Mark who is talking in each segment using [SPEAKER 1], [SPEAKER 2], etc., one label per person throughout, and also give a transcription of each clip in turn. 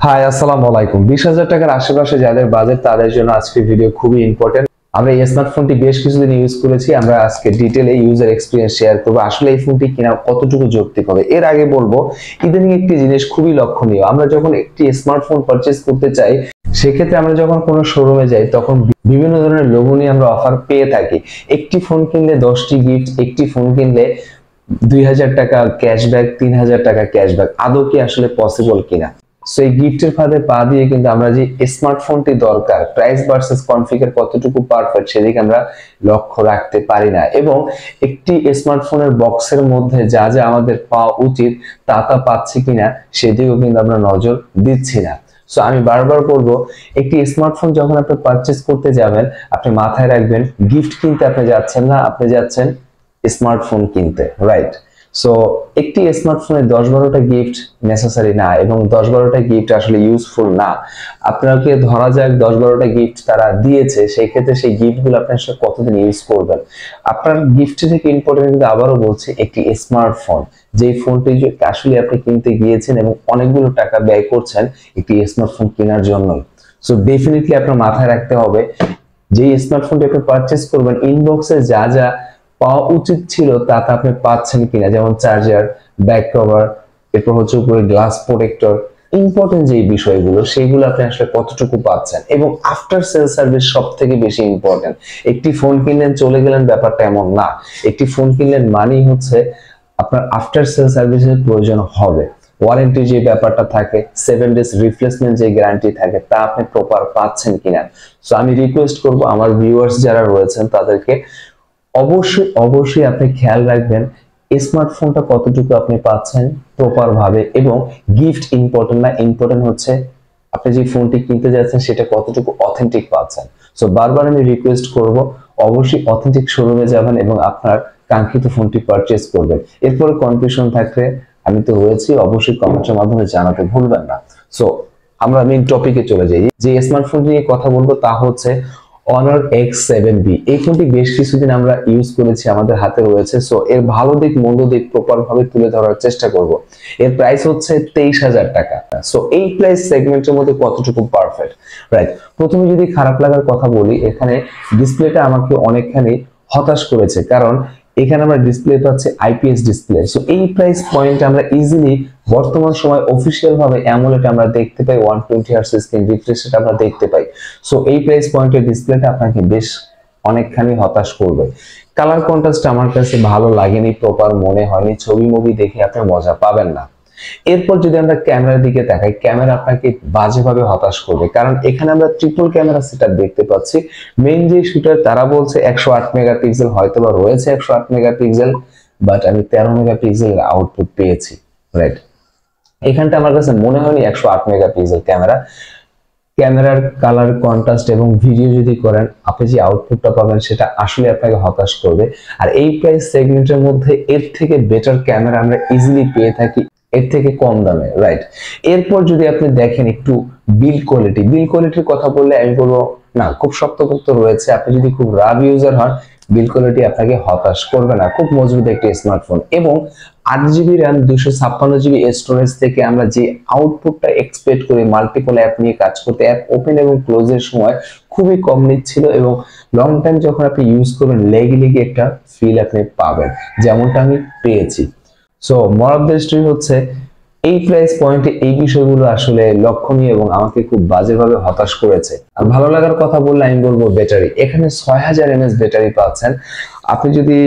[SPEAKER 1] High আসসালামু আলাইকুম। 20,000 টাকার আশেপাশে যাদের বাজেট তাদের জন্য আজকে ভিডিও খুবই ইম্পর্টেন্ট। আমরা এই স্মার্টফোনটি বেশ কিছুদিন ইউজ করেছি, আমরা আজকে ডিটেইলে ইউজার এক্সপিরিয়েন্স শেয়ার করব। আসলে এই ফোনটি কিনা কতটুকু যৌক্তিক হবে। এর আগে বলবো ইদানিং একটি জিনিস খুবই লক্ষণীয়, আমরা যখন একটি স্মার্টফোন পারচেজ করতে চাই সেক্ষেত্রে আমরা যখন কোনো শোরুমে যাই তখন বিভিন্ন ধরনের লোভনীয় আমরা অফার পেয়ে থাকি। একটি ফোন কিনলে 10টি গিফট, একটি ফোন কিনলে 2,000 টাকা ক্যাশব্যাক, 3,000 টাকা ক্যাশব্যাক। আদৌ কি আসলে পসিবল কিনা? সো এই গিফটের ফাঁদে পা দিয়ে কিন্তু আমরা যে স্মার্টফোনটি দরকার, প্রাইস ভার্সেস কনফিগার কতটুকু পারফেক্ট সেদিকে আমরা লক্ষ্য রাখতে পারি না, এবং একটি স্মার্টফোনের বক্সের মধ্যে যা যা আমাদের পাওয়া উচিত তা পাচ্ছি কিনা সেদিকেও কিন্তু আমরা নজর দিচ্ছি না। সো আমি বারবার বলবো, একটি স্মার্টফোন যখন আপনি পারচেজ করতে যাবেন আপনি মাথায় রাখবেন গিফট কিনতে আপনি যাচ্ছেন না, আপনি যাচ্ছেন স্মার্টফোন কিনতে, রাইট? সো একটি স্মার্টফোনে 10-12টা গিফট নেসেসারি না, এবং 10-12টা গিফট আসলে ইউজফুল না। আপনাকে ধরা যাক 10-12টা গিফট তারা দিয়েছে, সেই ক্ষেত্রে সেই গিফটগুলো আপনি আসলে কতদিন ইউজ করবেন? আপনার গিফট থেকে ইম্পর্টেন্ট কিন্তু আবারও বলছি একটি স্মার্টফোন, যেই ফোনটি আসলে আপনি কিনতে গিয়েছেন এবং অনেকগুলো টাকা ব্যয় করছেন একটি স্মার্টফোন কেনার জন্য। সো ডেফিনেটলি আপনার মাথায় রাখতে হবে যে স্মার্টফোনটি আপনি পারচেজ করবেন ইনবক্সে যা যা পাওয়া উচিত ছিল তা আপনি পাচ্ছেন কিনা, যেমন চার্জার, ব্যাক কভার, এরপর হচ্ছে উপরে গ্লাস প্রোটেক্টর, ইম্পর্টেন্ট যে বিষয়গুলো সেগুলো আপনি আসলে কতটুকু পাচ্ছেন। এবং আফটার সেল সার্ভিস সব থেকে বেশি ইম্পর্টেন্ট। একটি ফোন কিনলেন চলে গেলেন ব্যাপারটা এমন না, একটি ফোন কিনলেন মানেই হচ্ছে আপনার আফটার সেল সার্ভিসের প্রয়োজন হবে। ওয়ারেন্টি যে ব্যাপারটা থাকে, 7 ডেজ রিপ্লেসমেন্ট যে গ্যারান্টি থাকে তা আপনি প্রপার পাচ্ছেন কিনা। সো আমি রিকোয়েস্ট করব আমার ভিউয়ার্স যারা রয়েছেন তাদেরকে অবশ্যই আপনি খেয়াল রাখবেন স্মার্টফোনটা কতটুকু আপনি পাচ্ছেন প্রপার ভাবে, এবং গিফট ইম্পর্টেন্ট না, ইম্পর্টেন্ট হচ্ছে আপনি যে ফোনটি কিনতে যাচ্ছেন সেটা কতটুকু অথেন্টিক পাচ্ছেন। সো বারবার আমি রিকোয়েস্ট করব অবশ্যই অথেন্টিক শোরুমে যাবেন এবং আপনার কাঙ্ক্ষিত ফোনটি পারচেজ করবেন। এরপরে কনফিউশন থাকলে আমি তো রয়েছি, অবশ্যই কমেন্টের মাধ্যমে জানাতে ভুলবেন না। সো আমরা মেইন টপিকে চলে যাই। যে স্মার্টফোন নিয়ে কথা বলবো তা হচ্ছে Honor X7B। এই ফোনটি বেশ কিছুদিন আমরা ইউজ করেছি, আমাদের হাতে রয়েছে। সো এর ভালো দিক মন্দ দিক প্রপার ভাবে তুলে ধরার চেষ্টা করব। এর প্রাইস হচ্ছে 23,000 টাকা। সো এই প্রাইস সেগমেন্টের মধ্যে কতটুকু পারফেক্ট, রাইট? প্রথমে যদি খারাপ লাগার কথা বলি, এখানে ডিসপ্লেটা আমাকে অনেকখানি হতাশ করেছে, কারণ এখানে আমরা ডিসপ্লে পাচ্ছি আইপিএস ডিসপ্লে। সো এই প্রাইস পয়েন্টে আমরা ইজিলি বর্তমান সময় অফিশিয়াল ভাবে অ্যামোলেড আমরা দেখতে পাই, 120 হার্টজ স্ক্রিন রিফ্রেশ রেট আমরা দেখতে পাই। সো এই প্রাইস পয়েন্টের ডিসপ্লেটা আপনাকে বেশ অনেকখানি হতাশ করবে। কালার কন্ট্রাস্ট আমার কাছে ভালো লাগেনি, প্রপার মনে হয়নি, ছবি মুভি দেখে আপনি মজা পাবেন না। এরপর যদি আমরা ক্যামেরার দিকে তাকাই, ক্যামেরা আপনাকে বাজেভাবে হতাশ করবে, কারণ এখানে আমরা ট্রিপল ক্যামেরা সেটআপ দেখতে পাচ্ছি। মেইন যে শুটার তারা বলছে 108 মেগাপিক্সেল, হয়তোবা রয়েছে 108 মেগাপিক্সেল, বাট আমি 13 মেগাপিক্সেলের আউটপুট পেয়েছি, রাইট? এখানটা আমার কাছে মনে হয়নি 108 মেগাপিক্সেল ক্যামেরা। ক্যামেরার কালার কন্ট্রাস্ট এবং ভিডিও যদি করেন আপনি যে আউটপুটটা পাবেন সেটা আসলে আপনাকে হতাশ করবে। আর এই প্রাইস সেগমেন্টের মধ্যে এর থেকে বেটার ক্যামেরা আমরা ইজিলি পেয়ে থাকি এর থেকে কম দামে, রাইট? এরপর যদি আপনি দেখেন একটু বিল কোয়ালিটির কথা বললে আমি বলবো না, খুব শক্তপোক্ত রয়েছে। আপনি যদি খুব রাফ ইউজার হন বিল কোয়ালিটি আপনাকে হতাশ করবে না, খুব মজবুত একটি স্মার্টফোন। এবং 8GB র্যাম, 256GB স্টোরেজ থেকে আমরা যে আউটপুটটা এক্সপেক্ট করি মাল্টিপল অ্যাপ নিয়ে কাজ করতে, অ্যাপ ওপেন এবং ক্লোজের সময় খুবই কম নিচ্ছিল, এবং লং টাইম যখন আপনি ইউজ করবেন লেগে একটা ফিল আপনি পাবেন, যেমনটা আমি পেয়েছি। So more of the story হচ্ছে এই প্রাইস পয়েন্টে এই বিষয়গুলো আসলে লক্ষণীয় এবং আমাকে খুব বাজেভাবে হতাশ করেছে। আর ভালো লাগার কথা বললে আমি বলবো ব্যাটারি, এখানে 6000 mAh ব্যাটারি পাচ্ছেন। আপনি যদি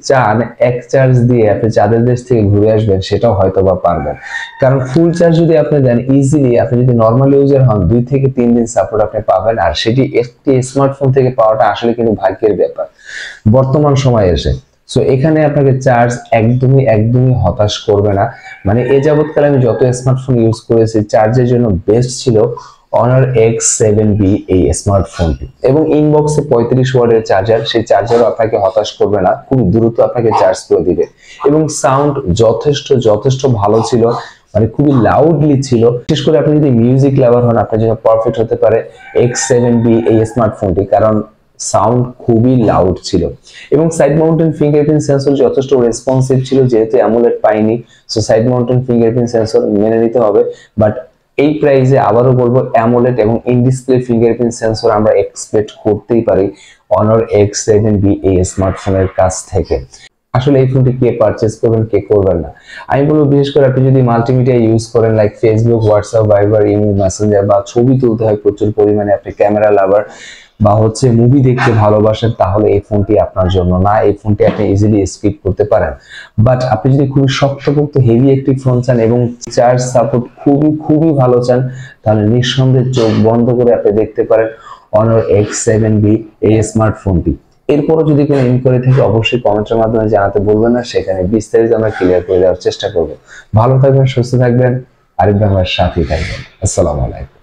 [SPEAKER 1] চান এক চার্জ দিয়ে আপনি চাঁদের দেশ থেকে ঘুরে আসবেন সেটাও হয়তো বা পারবেন, কারণ ফুল চার্জ যদি আপনি দেন ইজিলি, আপনি যদি নর্মাল ইউজার হন 2 থেকে 3 দিন সাপোর্ট আপনি পাবেন। আর সেটি একটি স্মার্টফোন থেকে পাওয়াটা আসলে কিন্তু ভাগ্যের ব্যাপার বর্তমান সময়ে এসে। সো এখানে আপনাকে চার্জ একদমই হতাশ করবে না। মানে এ যাবৎকালে আমি যত স্মার্টফোন ইউজ করেছি চার্জের জন্য বেস্ট ছিল Honor X7B এই স্মার্টফোনটি। এবং ইনবক্সে 35 ওয়াটের চার্জার, সেই চার্জারও আপনাকে হতাশ করবে না, খুব দ্রুত আপনাকে চার্জ করে দিবে। এবং সাউন্ড যথেষ্ট ভালো ছিল, মানে খুবই লাউডলি ছিল। বিশেষ করে আপনি যদি মিউজিক লাভার হন আপনার জন্য পারফেক্ট হতে পারে X7B এই স্মার্টফোনটি, কারণ সাউন্ড খুবই লাউড ছিল। এবং সাইড মাউন্টেন ফিঙ্গারপ্রিন্ট সেন্সর যথেষ্ট রেসপন্সিভ ছিল, যেহেতু অ্যামোলেড পাইনি। So side mountain fingerprint sensor মেনে নিতে হবে, বাট এই প্রাইসে আবারও বলবো অ্যামোলেড এবং ইন ডিসপ্লে ফিঙ্গারপ্রিন্ট সেন্সর আমরা এক্সপেক্ট করতেই পারি Honor X7B এই স্মার্টফোনের কাছ থেকে। আসলে এই ফোনটি কে পারচেজ করবেন, কে করবেন না, আমি বলবো বিশেষ করে আপনি যদি মাল্টিমিডিয়া ইউজ করেন like Facebook, WhatsApp, Viber, Imo, Messenger, বা ছবি তুলতে হয় প্রচুর পরিমাণে, আপনি ক্যামেরা লাভার বা মুভি দেখতে ভালোবাসেন, তাহলে এই ফোনটি আপনার জন্য না। এই ফোনটি আপনি ইজিলি স্কিপ করতে পারেন। বাট আপনি যদি খুবই শক্তপোক্ত হেভি একটি ফোন চান এবং চার্জ সাপোর্ট খুবই ভালো চান, তাহলে নিঃসন্দেহে চোখ বন্ধ করে আপনি দেখতে পারেন Honor X7B এই স্মার্টফোনটি। এরপরও যদি কোনো ইনকোয়ারি থাকে অবশ্যই কমেন্টের মাধ্যমে জানাতে বলবেন না, সেখানে বিস্তারিত আমরা ক্লিয়ার করে দেওয়ার চেষ্টা করব। ভালো থাকবেন, সুস্থ থাকবেন, আরিফ ভাইয়ের সাথেই থাকবেন। আসসালামু আলাইকুম।